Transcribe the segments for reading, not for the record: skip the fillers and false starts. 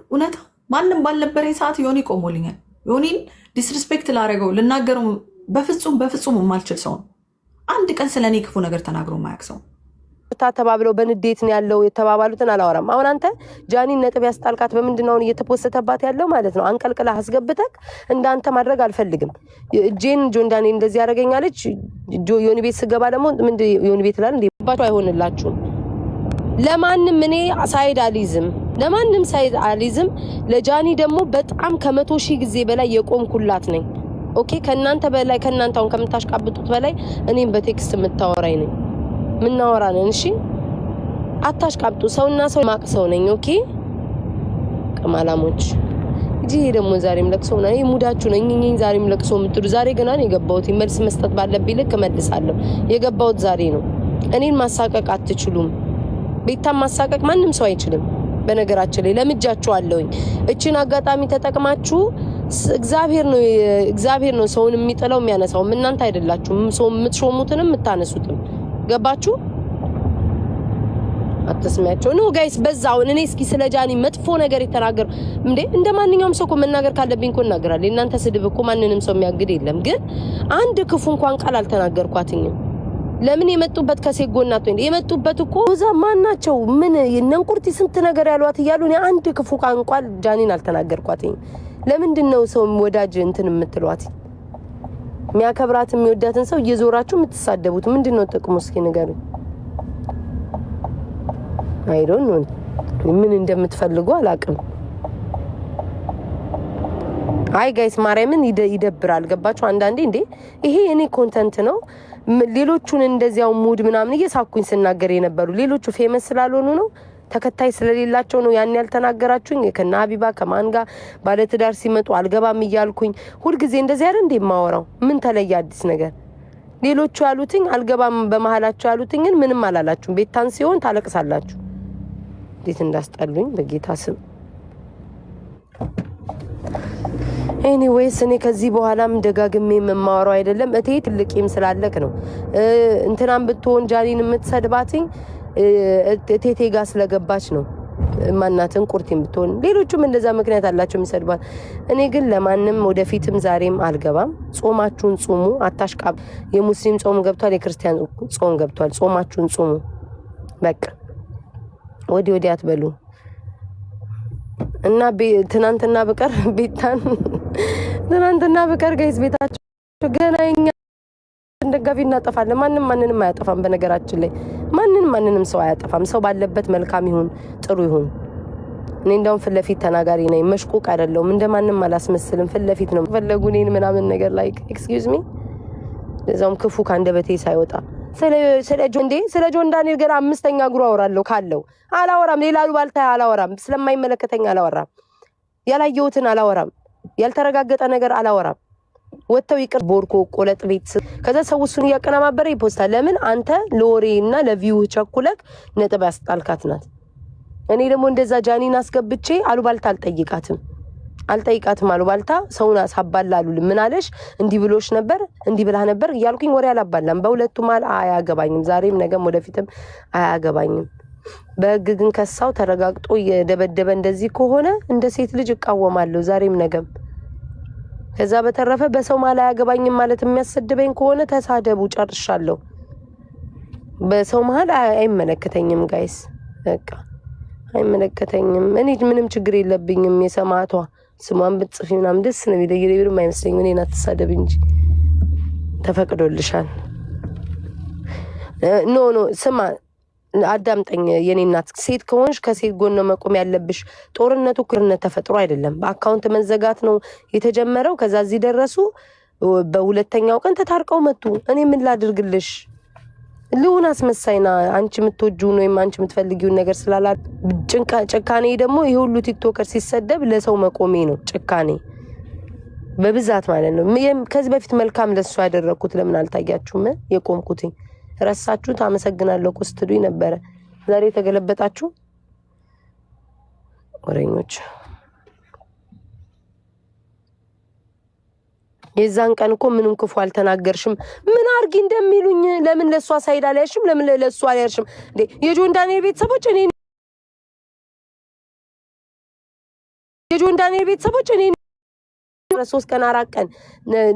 እውነት ማንም ባልነበረኝ ሰዓት ዮኒ ቆሞልኛል። ዮኒን ዲስሪስፔክት ላደረገው ልናገረው በፍጹም የማልችል ሰው ነው። አንድ ቀን ስለ እኔ ክፉ ነገር ተናግሮ ማያውቅ ሰው። ተባብለው በንዴት ነው ያለው የተባባሉትን አላወራም። አሁን አንተ ጃኒን ነጥብ ያስጣልካት በምንድነው እየተፖስተባት ያለው ማለት ነው? አንቀልቅላ አስገብተክ እንዳንተ ማድረግ አልፈልግም። ጆን ዳኒ እንደዚህ ያደርገኛለች። ዮኒ ቤት ስገባ ደግሞ ዮኒ ቤት ላይ እንደባችሁ አይሆንላችሁም። ለማንም እኔ ሳይድ አሊዝም ለጃኒ ደግሞ በጣም ከ100,000 ጊዜ በላይ የቆምኩላት ነኝ። ኦኬ ከናንተ በላይ ከናንተ አሁን ከምታሽቃብጡት በላይ እኔም በቴክስት የምታወራኝ ነኝ። ምናወራ ነን? እሺ አታሽቃብጡ። ሰውና ሰው ማቅሰው ነኝ። ኦኬ ከማላሞች እጂ ደግሞ ዛሬም ለቅሶ ነው ሙዳችሁ ነኝ። ዛሬም ለቅሶ ምትሉ ዛሬ ገና ነው የገባሁት። መልስ መስጠት ባለብኝ ልክ መልሳለሁ። የገባሁት ዛሬ ነው። እኔን ማሳቀቅ አትችሉም። ቤታም ማሳቀቅ ማንም ሰው አይችልም። በነገራችን ላይ ለምጃችኋለሁኝ። እቺን አጋጣሚ ተጠቅማችሁ እግዚአብሔር ነው ሰውን የሚጥለው የሚያነሳው። እናንተ አይደላችሁም ሰው የምትሾሙትንም የምታነሱትም። ገባችሁ? አትስሚያቸው ነው ጋይስ። በዛው እኔ እስኪ ስለ ጃኒ መጥፎ ነገር የተናገር እንደ ማንኛውም ሰው መናገር ካለብኝ እኮ እናገራለሁ። እናንተ ስድብ እኮ ማንንም ሰው የሚያግድ የለም። ግን አንድ ክፉ እንኳን ቃል አልተናገርኳትኝም። ለምን የመጡበት ከሴት ጎናት ወይ የመጡበት እኮ ማናቸው ምን የነንቁርቲ ስንት ነገር ያሏት ይያሉ እኔ አንድ ክፉ ቃል ጃኒን አልተናገርኳትኝ። ለምንድን ነው ሰው ወዳጅ እንትን የምትሏት? የሚያከብራት የሚወዳትን ሰው እየዞራችሁ የምትሳደቡት ምንድነው ጥቅሙ? እስኪ ንገሩኝ። አይ ዶንት ኖ ምን እንደምትፈልጉ አላውቅም። አይ ጋይስ ማርያምን ይደብራል። ገባችሁ? አንዳንዴ እንዴ ይሄ እኔ ኮንተንት ነው። ሌሎቹን እንደዚያው ሙድ ምናምን እየሳኩኝ ስናገር የነበሩ ሌሎቹ ፌመስ ስላልሆኑ ነው ተከታይ ስለሌላቸው ነው ያን ያልተናገራችሁኝ። ከና ሀቢባ ከማንጋ ባለትዳር ሲመጡ አልገባም እያልኩኝ ሁሉ ጊዜ እንደዚህ አይደል እንደማወራው? ምን ተለየ አዲስ ነገር? ሌሎቹ ያሉትኝ አልገባም በመሃላቸው ያሉትኝ ምንም አላላችሁም። ቤታን ሲሆን ታለቅሳላችሁ። እንዴት እንዳስጠሉኝ በጌታ ስም። ኤኒዌይስ እኔ ከዚህ በኋላም ደጋግሜ የማወራው አይደለም። እቴ ትልቂም ስላለክ ነው እንትናም ብትሆን ጃኒን የምትሰድባትኝ እቴቴ ጋር ስለገባች ነው። ማናትን ቁርቲም ብትሆን ሌሎቹም እንደዛ ምክንያት አላቸው የሚሰድባት። እኔ ግን ለማንም ወደፊትም ዛሬም አልገባም። ጾማችሁን ጾሙ። አታሽቃብ። የሙስሊም ጾም ገብቷል፣ የክርስቲያን ጾም ገብቷል። ጾማችሁን ጾሙ። በቃ ወዲህ አትበሉ እና ትናንትና በቀር ቤታን ትናንትና በቀር ጋይስ ቤታቸው ገናኛ እንደጋፊ እናጠፋለን። ማንንም አያጠፋም። በነገራችን ላይ ማንንም ሰው አያጠፋም። ሰው ባለበት መልካም ይሁን ጥሩ ይሁን። እኔ እንደውም ፍል ለፊት ተናጋሪ ነኝ። መሽቁቅ አይደለሁም። እንደማንም አላስመስልም። ፍል ለፊት ነው ፈለጉ እኔን ምናምን ነገር ላይ ኤክስኪውዝ ሚ ለዛውም ክፉ ካንደበቴ ሳይወጣ ስለ ጆን ዳንኤል ገና 5ኛ እግሩ አወራለሁ ካለው አላወራም። ሌላ ባልታ አላወራም። ስለማይመለከተኝ አላወራም። ያላየሁትን አላወራም። ያልተረጋገጠ ነገር አላወራም። ወጥተው ይቅር ቦርኮ ቆለጥ ቤት ከዛ ሰው እሱን እያቀናማበረ ይፖስታል። ለምን አንተ ለወሬና ለቪው ቸኩለክ ነጥብ ያስጣልካት ናት። እኔ ደግሞ እንደዛ ጃኒን አስገብቼ አሉባልታ አልጠይቃትም። አሉባልታ ሰውን አሳባላሉ ምን አለሽ እንዲህ ብሎሽ ነበር እንዲህ ብላ ነበር እያልኩኝ ወሬ አላባላም። በሁለቱ ማል አያገባኝም። ዛሬም ነገም ወደፊትም አያገባኝም። በህግ ግን ከሳው ተረጋግጦ የደበደበ እንደዚህ ከሆነ እንደ ሴት ልጅ እቃወማለሁ ዛሬም ነገም። ከዛ በተረፈ በሰው ማል አያገባኝም ማለት የሚያሰድበኝ ከሆነ ተሳደቡ፣ ጨርሻለሁ። በሰው ማል አይመለከተኝም ጋይስ፣ በቃ አይመለከተኝም። እኔ ምንም ችግር የለብኝም። የሰማቷ ስሟን ብትጽፊ ምናምን ደስ ነው የሚለኝ አይመስለኝም። እኔን አትሳደብ እንጂ ተፈቅዶልሻል። ኖ ስማ አዳምጠኝ የኔ እናት። ሴት ከሆንሽ ከሴት ጎን ነው መቆም ያለብሽ። ጦርነቱ ክርነት ተፈጥሮ አይደለም። በአካውንት መዘጋት ነው የተጀመረው። ከዛ እዚህ ደረሱ። በሁለተኛው ቀን ተታርቀው መጡ። እኔ ምን ላድርግልሽ? ልሁን አስመሳይና አንቺ የምትወጂውን ወይም አንቺ የምትፈልጊውን ነገር ስላላ ጭካኔ ደግሞ ይሄ ሁሉ ቲክቶከር ሲሰደብ ለሰው መቆሜ ነው ጭካኔ በብዛት ማለት ነው። ከዚህ በፊት መልካም ለሱ ያደረኩት ለምን አልታያችሁም? የቆምኩትኝ ረሳችሁት? አመሰግናለሁ ቁስትዱኝ ነበረ። ዛሬ ተገለበጣችሁ ወሬኞች። የዛን ቀን እኮ ምንም ክፉ አልተናገርሽም። ምን አርጊ እንደሚሉኝ ለምን ለሷ ሳይድ አልያሽም? ለምን ለሷ አልያሽም? የጆን ዳንኤል ቤተሰቦች እኔ የጆን ዳንኤል ቤተሰቦች እኔ 3 ቀን 4 ቀን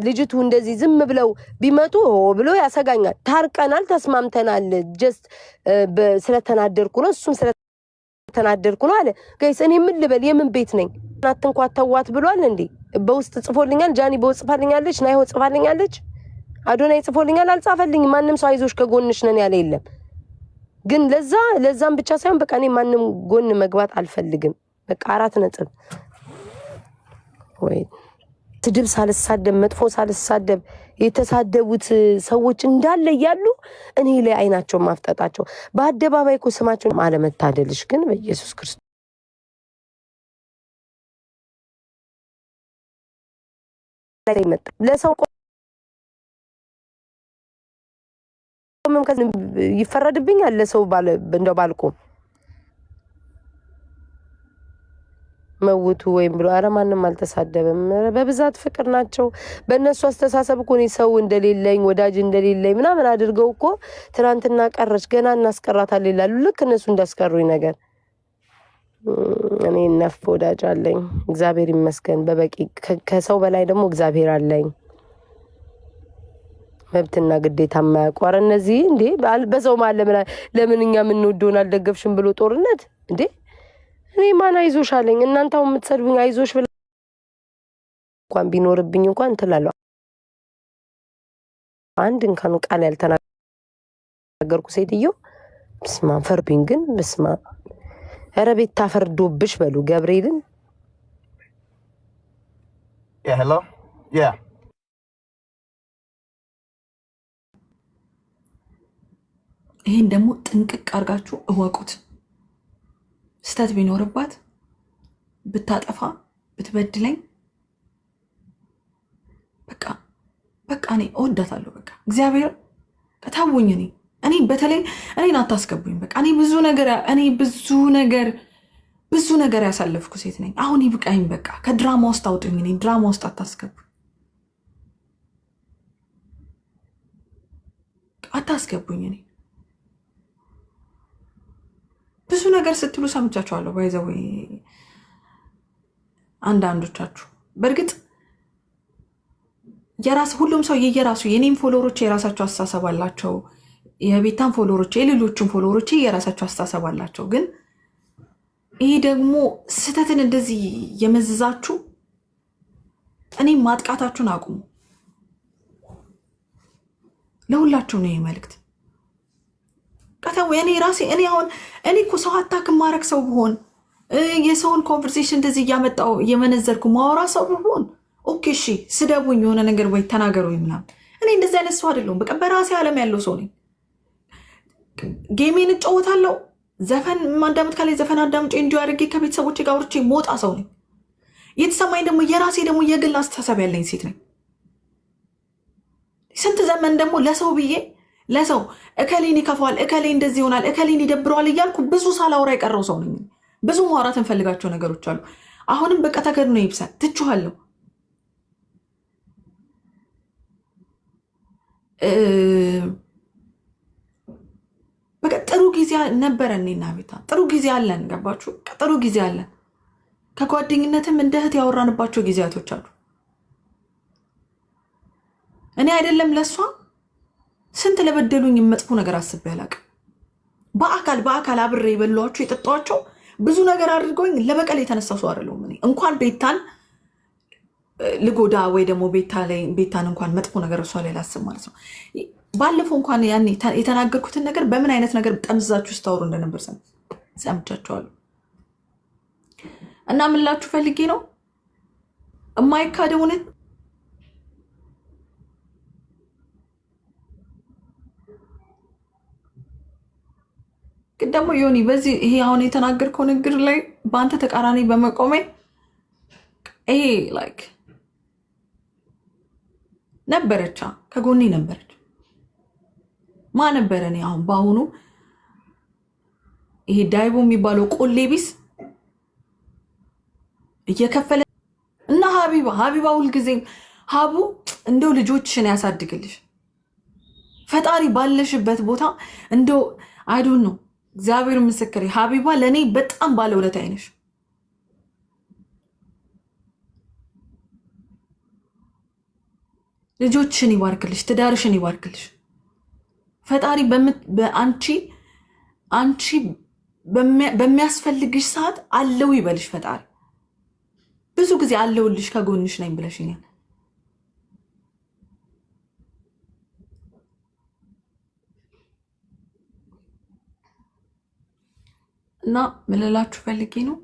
ልጅቱ እንደዚህ ዝም ብለው ቢመጡ ብሎ ያሰጋኛል። ታርቀናል፣ ተስማምተናል። ጀስት ስለተናደርኩ ነው እሱም ስለተናደርኩ ነው አለ። ጋይስ እኔ ምን ልበል? የምን ቤት ነኝ? አትንኳት ተዋት ብሏል እንዴ? በውስጥ ጽፎልኛል። ጃኒ በውስጥ ጽፋልኛለች። ናይሆ ጽፋልኛለች። አዶናይ ጽፎልኛል። አልጻፈልኝም። ማንም ሰው አይዞሽ ከጎንሽ ነን ያለ የለም። ግን ለዛም ብቻ ሳይሆን በቃ እኔ ማንም ጎን መግባት አልፈልግም። በቃ 4 ነጥብ። ወይ ስድብ ሳልሳደብ መጥፎ ሳልሳደብ የተሳደቡት ሰዎች እንዳለ ያሉ እኔ ላይ አይናቸው ማፍጠጣቸው በአደባባይ እኮ ስማቸው አለመታደልሽ ግን በኢየሱስ ክርስቶስ ለሰው ይፈረድብኛል። ለሰው እንደው ባልቆም መውቱ ወይም ብሎ አረ ማንም አልተሳደበም። በብዛት ፍቅር ናቸው። በእነሱ አስተሳሰብ እኮ ነው ሰው እንደሌለኝ ወዳጅ እንደሌለኝ ምናምን አድርገው እኮ ትናንትና ቀረች ገና እናስቀራታለን ይላሉ። ልክ እነሱ እንዳስቀሩኝ ነገር እኔ ነፍ ወዳጅ አለኝ እግዚአብሔር ይመስገን በበቂ ከሰው በላይ ደግሞ እግዚአብሔር አለኝ። መብትና ግዴታ ማያውቁ አረ እነዚህ እንዴ በሰው ማለት ለምንኛ ምን ወዶናል ደገፍሽን ብሎ ጦርነት እንዴ እኔ ማን አይዞሽ አለኝ። እናንተው የምትሰድቡኝ አይዞሽ ብለ እንኳን ቢኖርብኝ እንኳን እንትላለሁ። አንድ እንኳን ቃል ያልተናገርኩ ሴትዮ በስመ አብ ፈርብኝ ግን በስመ አብ ኧረ ቤት ታፈርዶብሽ በሉ ገብርኤልን hello ይሄን ደግሞ ጥንቅቅ አርጋችሁ እወቁት። ስተት ቢኖርባት ብታጠፋ ብትበድለኝ በቃ እኔ እወዳታለሁ። በቃ እግዚአብሔር ከታውኝ እኔ በተለይ እኔን አታስገቡኝ። በቃ እኔ ብዙ ነገር ያሳለፍኩ ሴት ነኝ። አሁን ይብቃኝ። በቃ ከድራማ ውስጥ አውጡኝ። እኔ ድራማ ውስጥ አታስገቡኝ። እኔ ብዙ ነገር ስትሉ ሰምቻችኋለሁ። ባይዘው አንዳንዶቻችሁ በእርግጥ ሁሉም ሰው የየራሱ የኔም ፎሎወሮች የራሳቸው አስተሳሰብ አላቸው። የቤታን ፎሎወሮች የሌሎቹም ፎሎወሮች የራሳቸው አስተሳሰብ አላቸው። ግን ይሄ ደግሞ ስተትን እንደዚህ የመዝዛችሁ እኔ ማጥቃታችሁን አቁሙ። ለሁላችሁ ነው መልእክት። እኔ እኮ ሰው አታክ ማረክ ሰው ብሆን የሰውን ኮንቨርሴሽን እንደዚህ እያመጣው የመነዘርኩ ማወራ ሰው ብሆን ኦኬ እሺ ስደቡኝ የሆነ ነገር ወይ ተናገሩኝ ምናምን። እኔ እንደዚህ አይነት ሰው አይደለሁም። በቃ በራሴ ዓለም ያለው ሰው ነኝ። ጌሜን እጫወታለሁ። ዘፈን ማዳመጥ ካለ ዘፈን አዳምጬ እንዲሁ አድርጌ ከቤተሰቦቼ ጋር አውርቼ ሞጣ ሰው ነኝ። የተሰማኝ ደግሞ የራሴ ደግሞ የግል አስተሳሰብ ያለኝ ሴት ነኝ። ስንት ዘመን ደግሞ ለሰው ብዬ ለሰው እከሌን ይከፋዋል፣ እከሌ እንደዚህ ይሆናል፣ እከሌን ይደብረዋል እያልኩ ብዙ ሳላወራ የቀረው ሰው ነኝ። ብዙ ማውራት እንፈልጋቸው ነገሮች አሉ። አሁንም በቃ ተገድ ነው ይብሳል። ትችኋለሁ። በቃ ጥሩ ጊዜ ነበረ። እኔና ቤታ ጥሩ ጊዜ አለን። ገባችሁ? ጥሩ ጊዜ አለን። ከጓደኝነትም እንደ እህት ያወራንባቸው ጊዜያቶች አሉ። እኔ አይደለም ለሷ ስንት ለበደሉኝ መጥፎ ነገር አስቤ አላቅም። በአካል አብሬ የበላኋቸው የጠጣኋቸው ብዙ ነገር አድርገውኝ ለበቀል የተነሳ ሰው አይደለሁም። እኔ እንኳን ቤታን ልጎዳ ወይ ደግሞ ቤታን እንኳን መጥፎ ነገር እሷ ላይ ላስብ ማለት ነው። ባለፈው እንኳን ያኔ የተናገርኩትን ነገር በምን አይነት ነገር ጠምዛችሁ ስታወሩ እንደነበር ሰምቻችኋለሁ። እና ምን ላችሁ ፈልጌ ነው የማይካደው እውነት ግን ደግሞ ዮኒ በዚህ ይሄ አሁን የተናገርከው ንግግር ላይ በአንተ ተቃራኒ በመቆሜ ይሄ ላይክ ነበረቻ ከጎኔ ነበረች። ማ ነበረ? እኔ አሁን በአሁኑ ይሄ ዳይቦ የሚባለው ቆሌ ቢስ እየከፈለ እና ሀቢባ ሁልጊዜም ሀቡ እንደው ልጆችሽን ያሳድግልሽ ፈጣሪ ባለሽበት ቦታ እንደው አይዶን ነው እግዚአብሔር ምስክሬ። ሀቢባ ለእኔ በጣም ባለውለታዬ ነሽ። ልጆችሽን ይባርክልሽ፣ ትዳርሽን ይባርክልሽ ፈጣሪ። አንቺ በሚያስፈልግሽ ሰዓት አለው ይበልሽ ፈጣሪ። ብዙ ጊዜ አለውልሽ ከጎንሽ ነኝ ብለሽኛል እና ምልላችሁ ፈልጌ ነው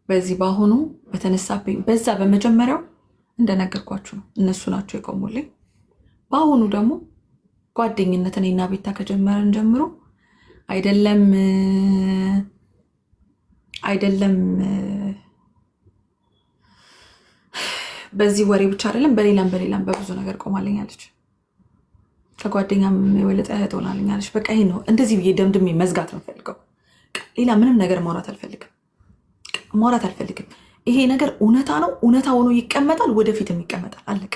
በዚህ በአሁኑ በተነሳብኝ በዛ በመጀመሪያው እንደነገርኳችሁ ነው እነሱ ናቸው የቆሙልኝ። በአሁኑ ደግሞ ጓደኝነት እኔና ቤታ ከጀመረን ጀምሮ አይደለም በዚህ ወሬ ብቻ አይደለም በሌላም በብዙ ነገር ቆማልኛለች። ከጓደኛም የወለጠ ትሆናልኛለች። በቃ ይሄ ነው እንደዚህ ብዬ ደምድሜ መዝጋት ነው ፈልገው። ሌላ ምንም ነገር ማውራት አልፈልግም። ይሄ ነገር እውነታ ነው። እውነታ ሆኖ ይቀመጣል፣ ወደፊትም ይቀመጣል። አለቀ።